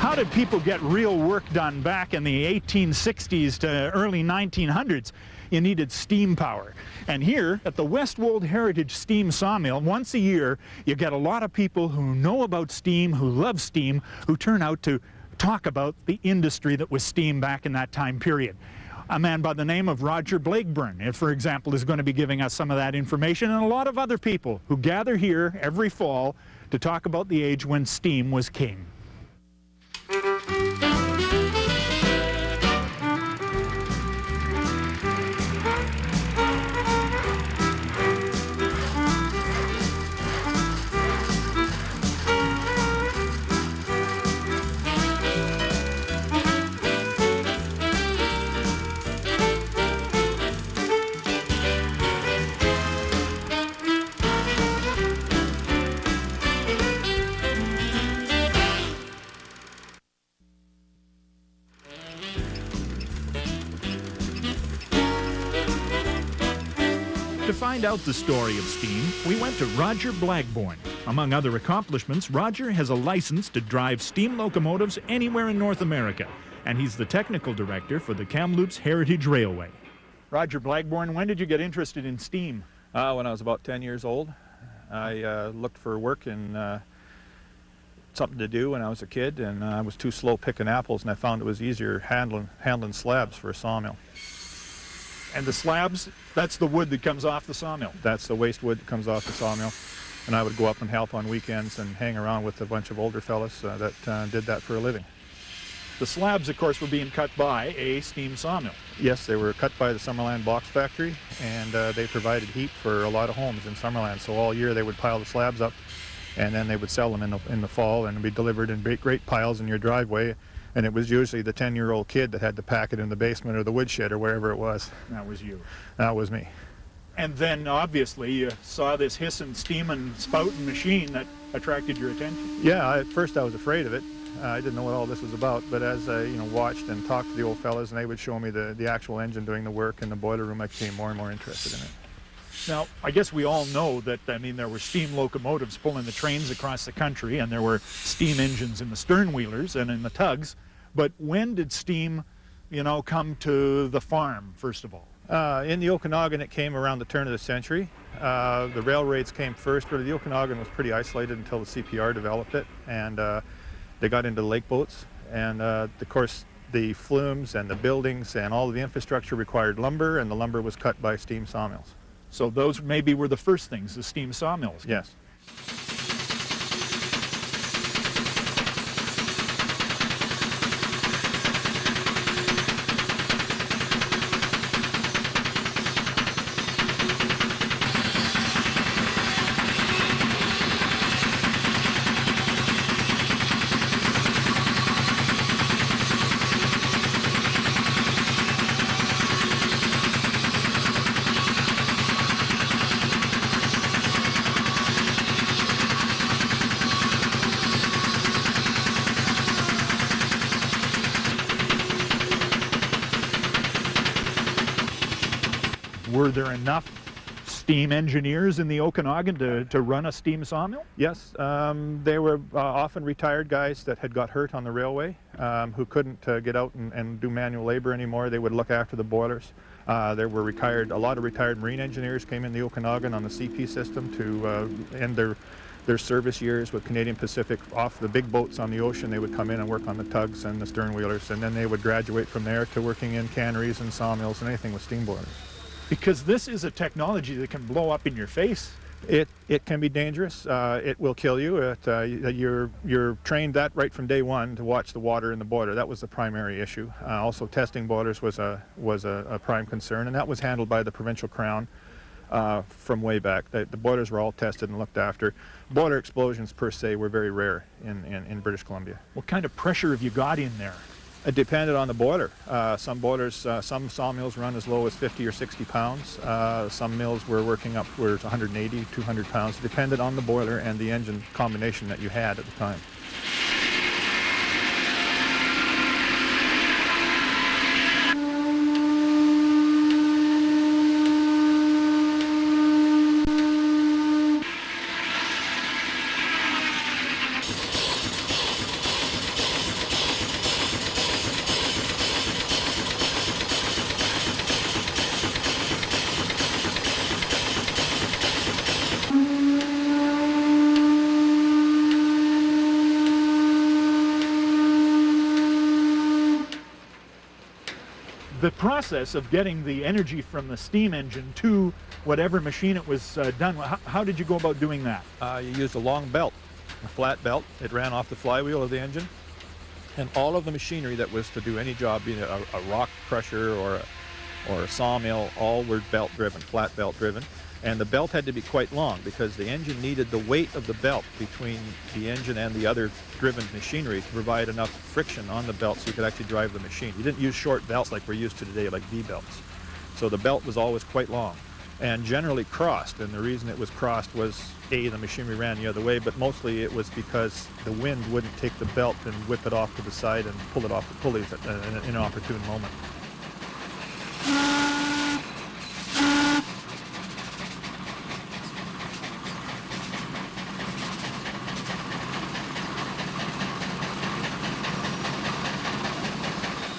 how did people get real work done back in the 1860s to early 1900s? You needed steam power. And here at the Westwold Heritage Steam Sawmill, once a year, you get a lot of people who know about steam, who love steam, who turn out to talk about the industry that was steam back in that time period. A man by the name of Roger Blakeburn, for example, is going to be giving us some of that information, and a lot of other people who gather here every fall to talk about the age when steam was king. To find out the story of steam, we went to Roger Blakeburn. Among other accomplishments, Roger has a license to drive steam locomotives anywhere in North America, and he's the technical director for the Kamloops Heritage Railway. Roger Blakeburn, when did you get interested in steam? When I was about 10 years old. I looked for work and something to do when I was a kid, and I was too slow picking apples, and I found it was easier handling slabs for a sawmill. And the slabs, that's the wood that comes off the sawmill? That's the waste wood that comes off the sawmill. And I would go up and help on weekends and hang around with a bunch of older fellas that did that for a living. The slabs, of course, were being cut by a steam sawmill. Yes, they were cut by the Summerland Box Factory, and they provided heat for a lot of homes in Summerland. So all year they would pile the slabs up, and then they would sell them in the fall, and be delivered in great piles in your driveway. And it was usually the 10-year-old kid that had to pack it in the basement or the woodshed or wherever it was. That was you. That was me. And then, obviously, you saw this hissing, steaming, spouting machine that attracted your attention. Yeah, at first I was afraid of it. I didn't know what all this was about, but as I watched and talked to the old fellas, and they would show me the actual engine doing the work in the boiler room, I became more and more interested in it. Now, I guess we all know that, there were steam locomotives pulling the trains across the country, and there were steam engines in the stern wheelers and in the tugs. But when did steam, come to the farm, first of all? In the Okanagan, it came around the turn of the century. The railroads came first, but the Okanagan was pretty isolated until the CPR developed it, and they got into lake boats. And of course, the flumes and the buildings and all of the infrastructure required lumber, and the lumber was cut by steam sawmills. So those maybe were the first things, the steam sawmills? Yes. Were there enough steam engineers in the Okanagan to run a steam sawmill? Yes, they were often retired guys that had got hurt on the railway, who couldn't get out and do manual labor anymore. They would look after the boilers. There were a lot of retired marine engineers came in the Okanagan on the CP system to end their service years with Canadian Pacific. Off the big boats on the ocean, they would come in and work on the tugs and the stern wheelers, and then they would graduate from there to working in canneries and sawmills and anything with steam boilers. Because this is a technology that can blow up in your face. It can be dangerous. It will kill you. You're trained that right from day one to watch the water in the boiler. That was the primary issue. Also, testing boilers was a prime concern, and that was handled by the provincial crown from way back. The boilers were all tested and looked after. Boiler explosions per se were very rare in British Columbia. What kind of pressure have you got in there? It depended on the boiler. Some boilers, some sawmills run as low as 50 or 60 pounds. Some mills were working up towards 180, 200 pounds. It depended on the boiler and the engine combination that you had at the time. the process of getting the energy from the steam engine to whatever machine it was done, how did you go about doing that? You used a long belt, a flat belt. It ran off the flywheel of the engine. And all of the machinery that was to do any job, being a rock crusher or a sawmill, all were belt driven, flat belt driven. And the belt had to be quite long because the engine needed the weight of the belt between the engine and the other driven machinery to provide enough friction on the belt so you could actually drive the machine. You didn't use short belts like we're used to today, like V-belts. So the belt was always quite long and generally crossed. And the reason it was crossed was, A, the machinery ran the other way, but mostly it was because the wind wouldn't take the belt and whip it off to the side and pull it off the pulleys in an inopportune moment.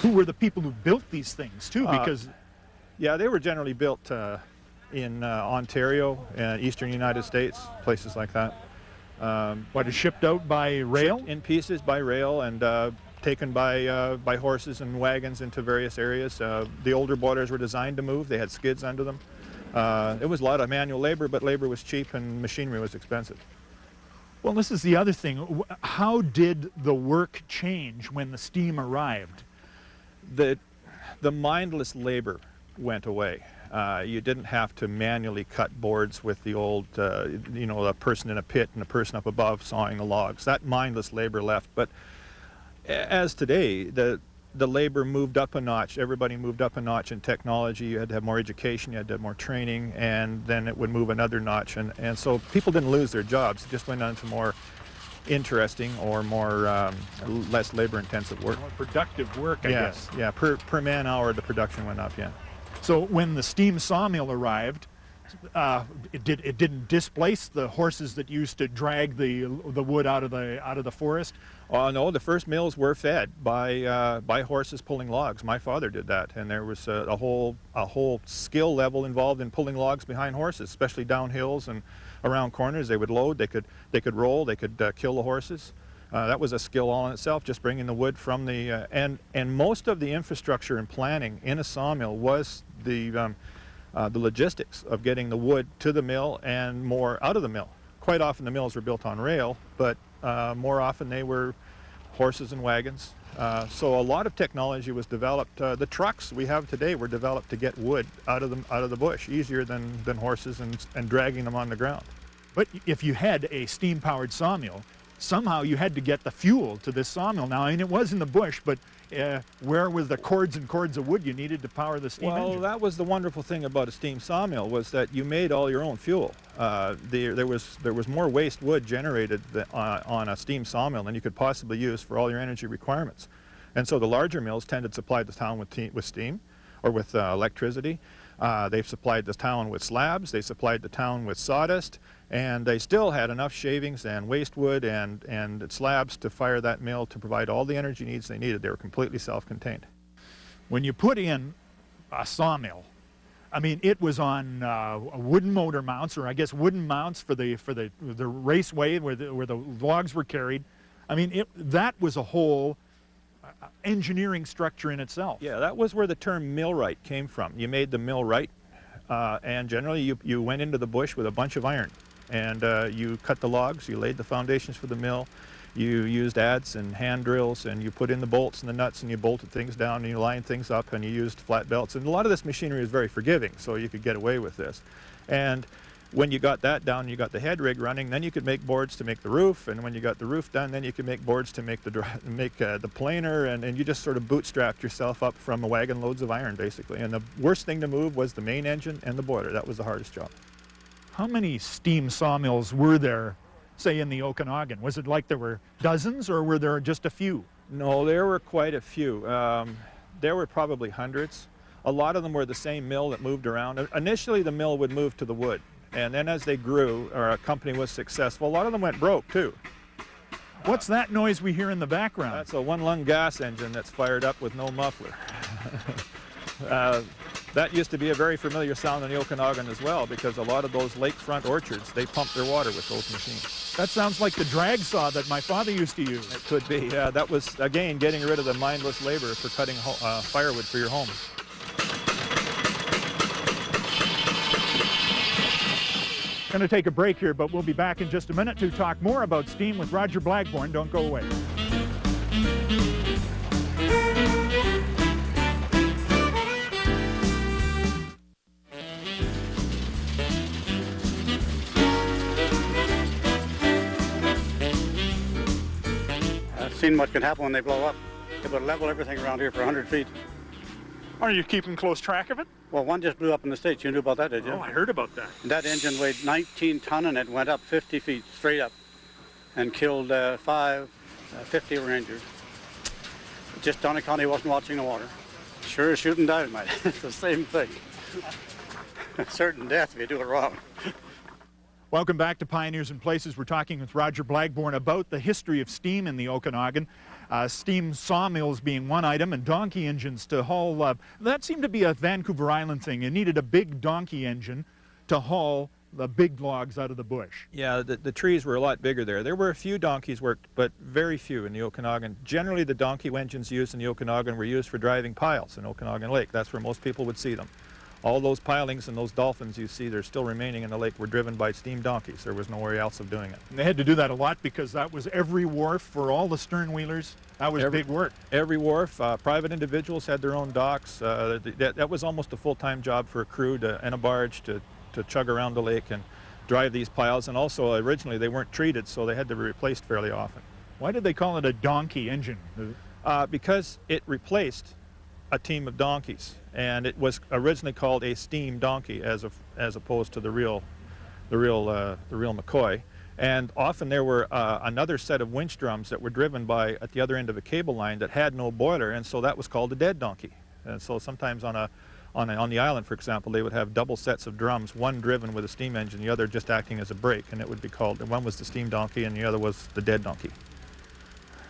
Who were the people who built these things too? Because yeah, they were generally built in Ontario and eastern United States, places like that. what is shipped out by rail? Shipped in pieces by rail and taken by horses and wagons into various areas. The older boilers were designed to move. They had skids under them. It was a lot of manual labor, but labor was cheap and machinery was expensive. Well, this is the other thing. How did the work change when the steam arrived? The mindless labor went away. You didn't have to manually cut boards with the old, a person in a pit and a person up above sawing the logs. That mindless labor left. But as today, the labor moved up a notch. Everybody moved up a notch in technology. You had to have more education, you had to have more training, and then it would move another notch. And so people didn't lose their jobs. It just went on to more interesting or more less labor-intensive work. More productive work, I guess. Yeah, per man hour the production went up, yeah. So when the steam sawmill arrived, it didn't displace the horses that used to drag the wood out of the forest? No, the first mills were fed by horses pulling logs. My father did that, and there was a whole skill level involved in pulling logs behind horses, especially down hills and around corners. They would load, they could roll, they could kill the horses. That was a skill all in itself, just bringing the wood from the and most of the infrastructure and planning in a sawmill was the logistics of getting the wood to the mill and more out of the mill. Quite often the mills were built on rail, but more often they were horses and wagons. So a lot of technology was developed. The trucks we have today were developed to get wood out of the bush, easier than horses and dragging them on the ground. But if you had a steam-powered sawmill, somehow you had to get the fuel to this sawmill. Now, I mean, it was in the bush, but where was the cords and cords of wood you needed to power the steam engine? Well, that was the wonderful thing about a steam sawmill, was that you made all your own fuel. There was more waste wood generated on a steam sawmill than you could possibly use for all your energy requirements. And so the larger mills tended to supply the town with steam or with electricity. They supplied the town with slabs, they supplied the town with sawdust, and they still had enough shavings and waste wood and slabs to fire that mill to provide all the energy needs they needed. They were completely self-contained. When you put in a sawmill, I mean, it was on wooden motor mounts, or I guess wooden mounts for the raceway where the logs were carried. I mean, that was a whole engineering structure in itself. Yeah, that was where the term millwright came from. You made the millwright, and generally you went into the bush with a bunch of iron, and you cut the logs, you laid the foundations for the mill, you used adze and hand drills, and you put in the bolts and the nuts, and you bolted things down, and you lined things up, and you used flat belts. And a lot of this machinery is very forgiving, so you could get away with this. And when you got that down, you got the head rig running, then you could make boards to make the roof, and when you got the roof done, then you could make boards to make the planer, and you just sort of bootstrapped yourself up from wagon loads of iron, basically. And the worst thing to move was the main engine and the boiler. That was the hardest job. How many steam sawmills were there, say, in the Okanagan? Was it like there were dozens, or were there just a few? No, there were quite a few. There were probably hundreds. A lot of them were the same mill that moved around. Initially, the mill would move to the wood. And then as they grew, or a company was successful, a lot of them went broke too. What's that noise we hear in the background? That's a one-lung gas engine that's fired up with no muffler. That used to be a very familiar sound in the Okanagan as well, because a lot of those lakefront orchards, they pumped their water with those machines. That sounds like the drag saw that my father used to use. It could be. That was, again, getting rid of the mindless labor for cutting firewood for your home. Going to take a break here, but we'll be back in just a minute to talk more about steam with Roger Blackburn. Don't go away. I've seen what can happen when they blow up. It would level everything around here for 100 feet. Are you keeping close track of it? Well, one just blew up in the States. You knew about that, did you? Oh, I heard about that. And that engine weighed 19 ton and it went up 50 feet straight up and killed 50 were injured. Just Donnacona wasn't watching the water. Sure as shooting dynamite. It's the same thing. Certain death if you do it wrong. Welcome back to Pioneers and Places. We're talking with Roger Blackburn about the history of steam in the Okanagan. Steam sawmills being one item, and donkey engines to haul. That seemed to be a Vancouver Island thing. You needed a big donkey engine to haul the big logs out of the bush. Yeah, the trees were a lot bigger there. There were a few donkeys worked, but very few in the Okanagan. Generally, the donkey engines used in the Okanagan were used for driving piles in Okanagan Lake. That's where most people would see them. All those pilings and those dolphins you see, they're still remaining in the lake, were driven by steam donkeys. There was nowhere else of doing it. And they had to do that a lot because that was every wharf for all the stern wheelers. That was big work. Every wharf, private individuals had their own docks. That was almost a full-time job for a crew and a barge to chug around the lake and drive these piles. And also, originally, they weren't treated, so they had to be replaced fairly often. Why did they call it a donkey engine? Because it replaced a team of donkeys, and it was originally called a steam donkey as opposed to the real McCoy. And often there were another set of winch drums that were driven by at the other end of a cable line that had no boiler, and so that was called a dead donkey. And so sometimes on the island, for example, they would have double sets of drums, one driven with a steam engine, the other just acting as a brake, and it would be called, one was the steam donkey and the other was the dead donkey.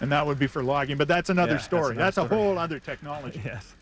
And that would be for logging, but that's another story. That's a whole other technology. Yes.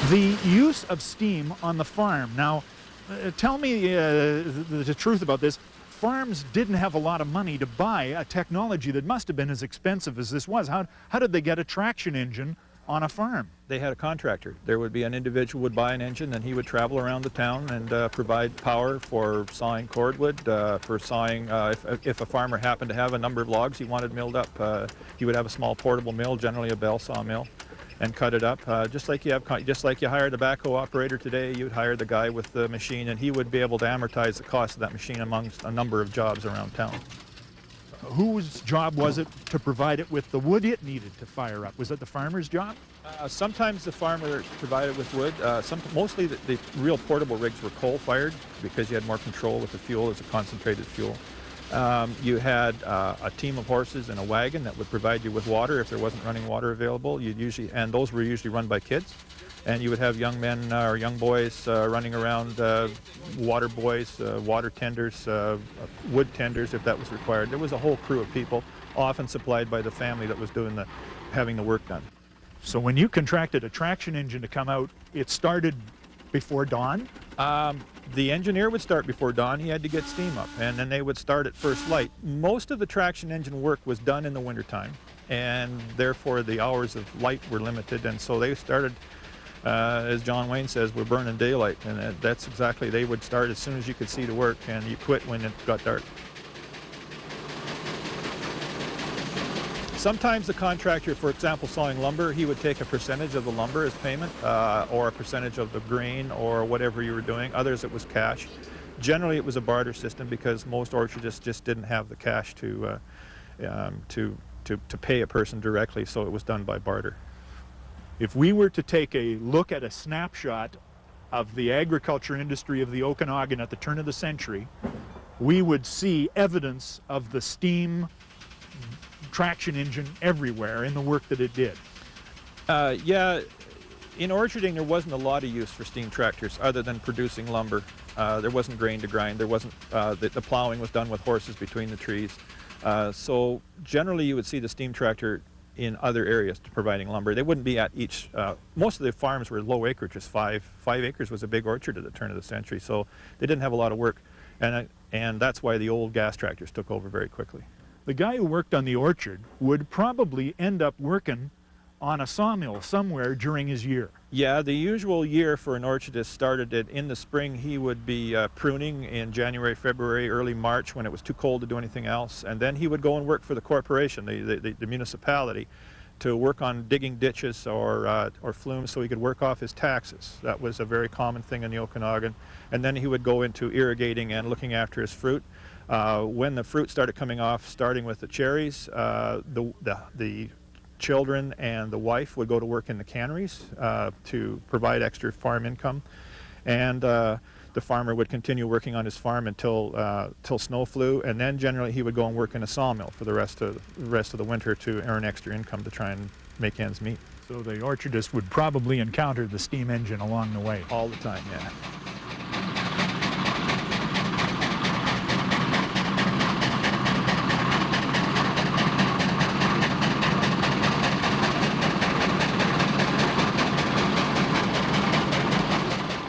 The use of steam on the farm. Now, tell me the truth about this. Farms didn't have a lot of money to buy a technology that must have been as expensive as this was. How did they get a traction engine on a farm? They had a contractor. There would be an individual would buy an engine, and he would travel around the town and provide power for sawing cordwood, for sawing, if a farmer happened to have a number of logs he wanted milled up, he would have a small portable mill, generally a bell saw mill, and cut it up. Just like you hire a backhoe operator today, you would hire the guy with the machine, and he would be able to amortize the cost of that machine amongst a number of jobs around town. Whose job was it to provide it with the wood it needed to fire up? Was it the farmer's job? Sometimes the farmer provided with wood. Mostly the real portable rigs were coal-fired because you had more control with the fuel as a concentrated fuel. You had a team of horses and a wagon that would provide you with water if there wasn't running water available. And those were usually run by kids. And you would have young men or young boys running around, water boys, water tenders, wood tenders if that was required. There was a whole crew of people, often supplied by the family that was having the work done. So when you contracted a traction engine to come out, it started before dawn? The engineer would start before dawn. He had to get steam up, and then they would start at first light. Most of the traction engine work was done in the wintertime, and therefore the hours of light were limited, and so they started, as John Wayne says, we're burning daylight, and that's exactly, they would start as soon as you could see to work, and you quit when it got dark. Sometimes the contractor, for example, sawing lumber, he would take a percentage of the lumber as payment, or a percentage of the grain, or whatever you were doing. Others, it was cash. Generally, it was a barter system because most orchardists just didn't have the cash to pay a person directly, so it was done by barter. If we were to take a look at a snapshot of the agriculture industry of the Okanagan at the turn of the century, we would see evidence of the steam traction engine everywhere in the work that it did. Yeah, in orcharding there wasn't a lot of use for steam tractors other than producing lumber. There wasn't grain to grind. There wasn't the plowing was done with horses between the trees. So generally you would see the steam tractor in other areas to providing lumber. They wouldn't be at each, most of the farms were low acreages. 5 acres was a big orchard at the turn of the century, so they didn't have a lot of work. And that's why the old gas tractors took over very quickly. The guy who worked on the orchard would probably end up working on a sawmill somewhere during his year. Yeah, the usual year for an orchardist started in the spring. He would be pruning in January, February, early March when it was too cold to do anything else. And then he would go and work for the corporation, the municipality, to work on digging ditches or flumes so he could work off his taxes. That was a very common thing in the Okanagan. And then he would go into irrigating and looking after his fruit. When the fruit started coming off, starting with the cherries, the children and the wife would go to work in the canneries to provide extra farm income, and the farmer would continue working on his farm until snow flew, and then generally he would go and work in a sawmill for the rest of the winter to earn extra income to try and make ends meet. So the orchardist would probably encounter the steam engine along the way. All the time, yeah.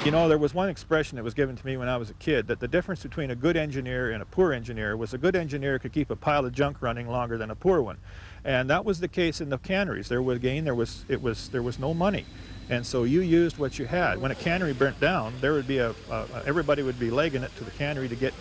You know, there was one expression that was given to me when I was a kid, that the difference between a good engineer and a poor engineer was a good engineer could keep a pile of junk running longer than a poor one. And that was the case in the canneries. There was no money. And so you used what you had. When a cannery burnt down, there would be everybody would be legging it to the cannery to get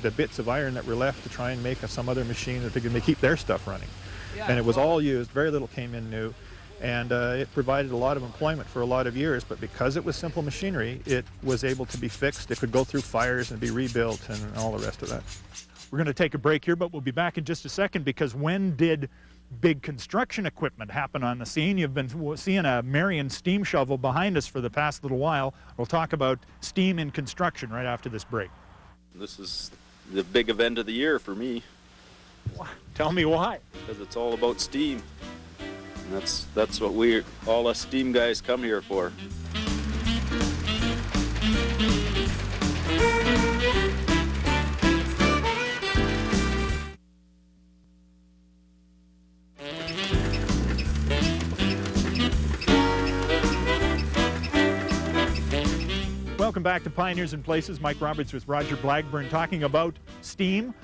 the bits of iron that were left to try and make some other machine that they could keep their stuff running. Yeah, and it was all used, very little came in new. And it provided a lot of employment for a lot of years, but because it was simple machinery, it was able to be fixed. It could go through fires and be rebuilt and all the rest of that. We're going to take a break here, but we'll be back in just a second, because when did big construction equipment happen on the scene? You've been seeing a Marion steam shovel behind us for the past little while. We'll talk about steam in construction right after this break. This is the big event of the year for me. Tell me why. Because it's all about steam. And that's what all us steam guys come here for. Welcome back to Pioneers in Places. Mike Roberts with Roger Blackburn talking about steam.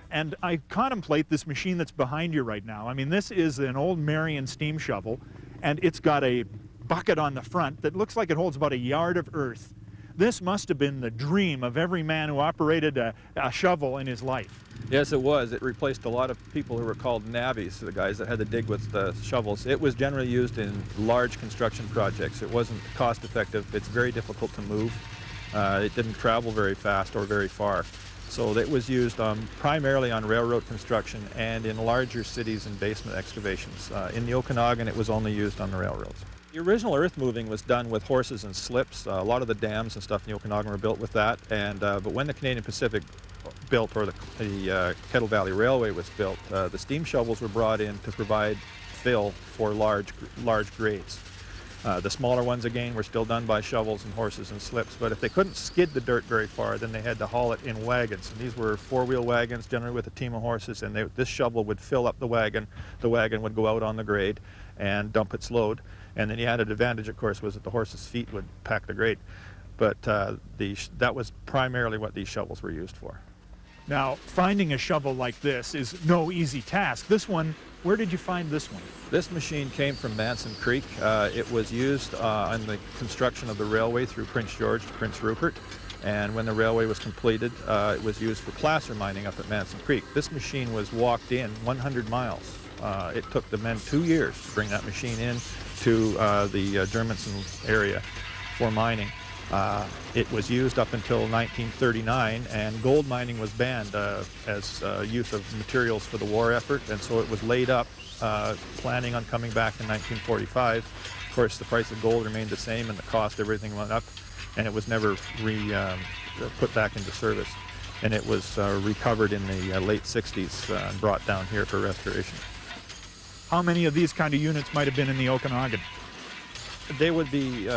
And I contemplate this machine that's behind you right now. I mean, this is an old Marion steam shovel, and it's got a bucket on the front that looks like it holds about a yard of earth. This must have been the dream of every man who operated a shovel in his life. Yes, it was. It replaced a lot of people who were called navvies, the guys that had to dig with the shovels. It was generally used in large construction projects. It wasn't cost effective. It's very difficult to move. It didn't travel very fast or very far. So it was used primarily on railroad construction and in larger cities and basement excavations. In the Okanagan, it was only used on the railroads. The original earth moving was done with horses and slips. A lot of the dams and stuff in the Okanagan were built with that. But when the Canadian Pacific built, or the Kettle Valley Railway was built, the steam shovels were brought in to provide fill for large grades. The smaller ones, again, were still done by shovels and horses and slips, but if they couldn't skid the dirt very far, then they had to haul it in wagons. And these were four-wheel wagons, generally with a team of horses, and this shovel would fill up the wagon would go out on the grade and dump its load. And then the added advantage, of course, was that the horse's feet would pack the grade. But that was primarily what these shovels were used for. Now, finding a shovel like this is no easy task. This one, where did you find this one? This machine came from Manson Creek. It was used on the construction of the railway through Prince George to Prince Rupert. And when the railway was completed, it was used for placer mining up at Manson Creek. This machine was walked in 100 miles. It took the men 2 years to bring that machine in to the Dermotson area for mining. It was used up until 1939, and gold mining was banned as use of materials for the war effort, and so it was laid up, planning on coming back in 1945. Of course, the price of gold remained the same, and the cost, everything went up, and it was never put back into service. And it was recovered in the late 60s and brought down here for restoration. How many of these kind of units might have been in the Okanagan? They would be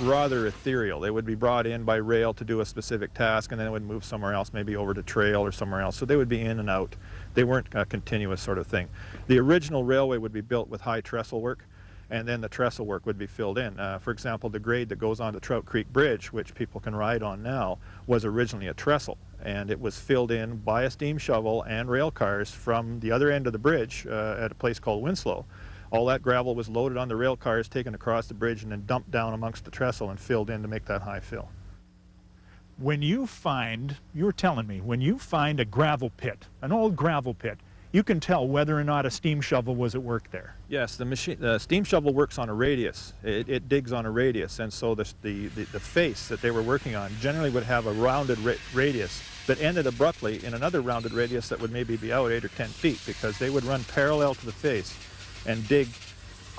rather ethereal. They would be brought in by rail to do a specific task, and then it would move somewhere else, maybe over to trail or somewhere else. So they would be in and out. They weren't a continuous sort of thing. The original railway would be built with high trestle work, and then the trestle work would be filled in. For example, the grade that goes on to Trout Creek Bridge, which people can ride on now, was originally a trestle, and it was filled in by a steam shovel and rail cars from the other end of the bridge at a place called Winslow. All that gravel was loaded on the rail cars, taken across the bridge, and then dumped down amongst the trestle and filled in to make that high fill. When you find, you were telling me, when you find a gravel pit, an old gravel pit, you can tell whether or not a steam shovel was at work there. Yes, the steam shovel works on a radius. It digs on a radius, and so the face that they were working on generally would have a rounded radius that ended abruptly in another rounded radius that would maybe be out 8 or 10 feet, because they would run parallel to the face and dig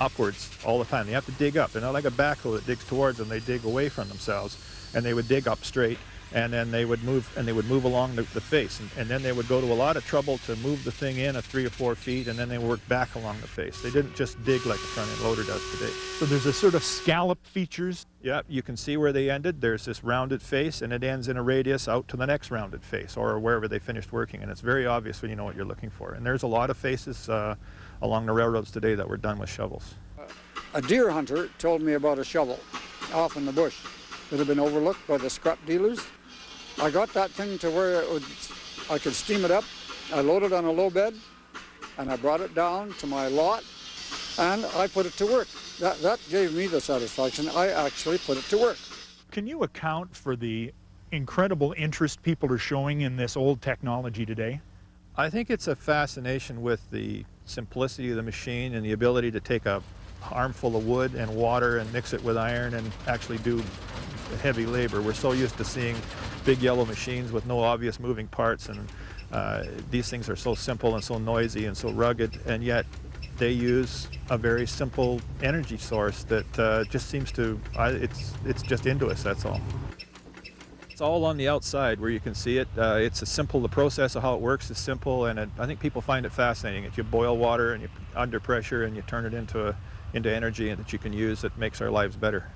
upwards all the time. They have to dig up. They're not like a backhoe that digs towards them. They dig away from themselves, and they would dig up straight, and then they would move along the face, and then they would go to a lot of trouble to move the thing in 3 or 4 feet, and then they would work back along the face. They didn't just dig like the front-end loader does today. So there's a sort of scallop features. Yeah, you can see where they ended. There's this rounded face, and it ends in a radius out to the next rounded face, or wherever they finished working, and it's very obvious when you know what you're looking for. And there's a lot of faces along the railroads today that were done with shovels. A deer hunter told me about a shovel off in the bush that had been overlooked by the scrap dealers. I got that thing to where I could steam it up. I loaded on a low bed, and I brought it down to my lot, and I put it to work. That gave me the satisfaction. I actually put it to work. Can you account for the incredible interest people are showing in this old technology today? I think it's a fascination with the simplicity of the machine and the ability to take a armful of wood and water and mix it with iron and actually do heavy labor. We're so used to seeing big yellow machines with no obvious moving parts, and these things are so simple and so noisy and so rugged, and yet they use a very simple energy source that just seems to, it's just into us, that's all. It's all on the outside where you can see it. It's a simple, the process of how it works is simple, and I think people find it fascinating. If you boil water and you under pressure and you turn it into energy and that you can use, it makes our lives better.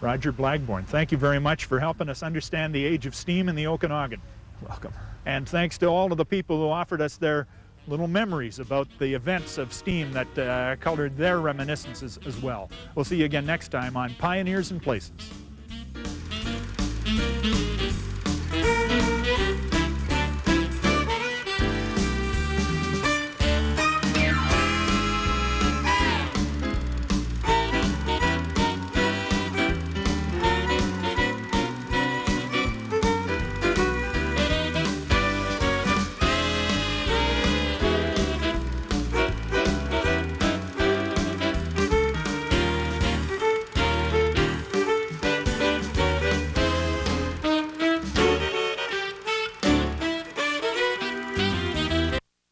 Roger Blagborn, thank you very much for helping us understand the age of steam in the Okanagan. Welcome. And thanks to all of the people who offered us their little memories about the events of steam that colored their reminiscences as well. We'll see you again next time on Pioneers and Places.